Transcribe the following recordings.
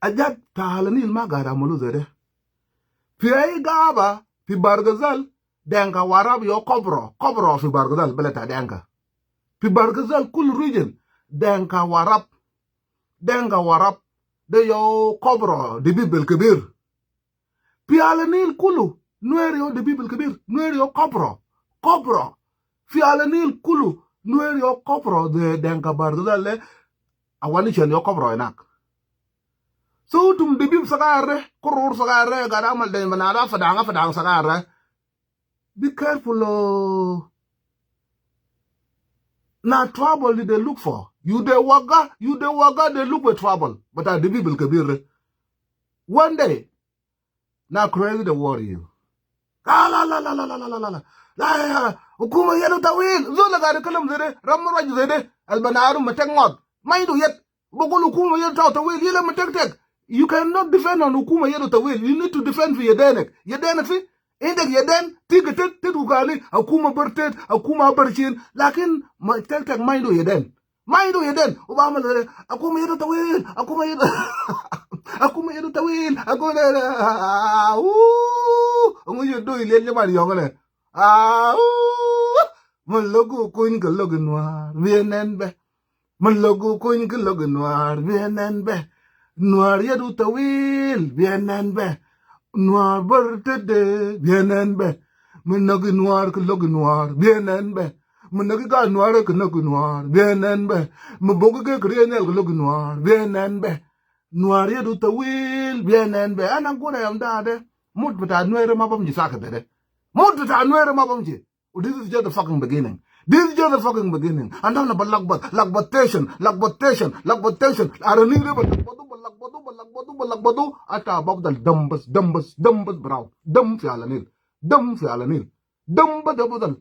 ajat tahalanil magara mulu zede fi ay gaba fi bargazal denka warab yo kobro fi bargazal beleta denka fi bargazal kul region denka warab de yo kobro de bibel kebir fi alanil kulu Nuer yo de bibel kebir Nuer yo kobro fi alanil kulu Nuer yo kobro de denka bargazal le awani chen yo kobro enak so tum de bib sagare kurur sagare garamal de manada fadang sagare be careful na trouble they look for you de waga they look for trouble but the bibel kebir one day na crazy the warrior la hukuma yadu tawil zola gari kalam zede ramraj zede albanaru matengot maidu yet bogol hukuma yadu tawil yela matek you cannot defend on hukuma yadu tawil you need to defend for yedenek fi indek yeden tigetet tidugani hukuma bertet hukuma berchin lakin matek maidu yeden obama zede hukuma yadu tawil hukuma yadu tawil nguyu do ile le mari yongale malogu kuin ke logun war vienen be malogu kuin ke logun war vienen be Nuer yadu tawil vienen be Nuer bertede vienen be menogi Nuer ke logun war vienen be menogi ga Nuer ke logun war vienen be mbogu ke krienel ke logun war vienen be Nuer yadu tawil vienen be ananguna yamdade mut bata Nuer mabam ji sakade mut bata Nuer mabam ji. This is just the fucking beginning. And then about lakbatation. Arani riba lakbadu. Ata above the dumbest brow. Dumb fi alanil. Dumb badabudal.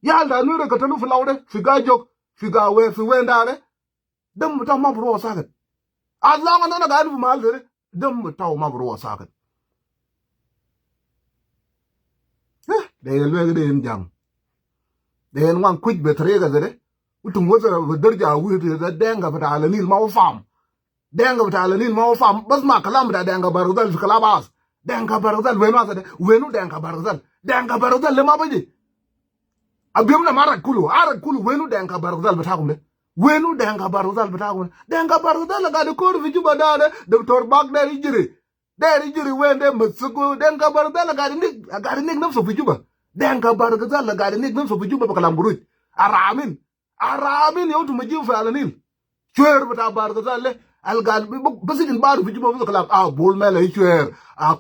Yalda Nuer katalu fi laude. Fi gajok. Fi gawe. Fi wendare. Dumb bata mabro sakat. As long as nana gadu fi mahal zere. Dumb bata mabro sakat. They will be in jam. They want quick betrayal. Utum was a derja with the danga but Alanil Mao farm. Danga but Alanil Mao farm. Bas Makalambra danga barudal Kalabas. Danga barudal wenu danga barudal. Danga barudal lemabaji. Abimna Marakulu, Arakulu, wenu danga barudal batakum. Wenu danga barudal batakum. Danga barudal got the code of Juba, Dr. Bagdad injury. There injury when they must go, danga barudal got a nickname for Juba. Denka bargazal got a nickname for Juba Kalamburut. Aramin you to Majim for Alanil. Sure, but our bargazale, I'll got Basic bar of Juba Kalam, Bullmel,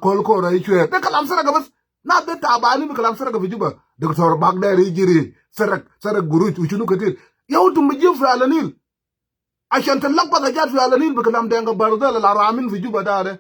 Kolkor, the Kalam Saragabas, not the Tabani Kalam Sarag Juba, Dr. Bagdad Ijiri, Sarak Guru, which you look at it. You to Majim for Alanil. I shan't look by the jet for Alanil because I'm Denka Barzal, Aramin for Juba Dade.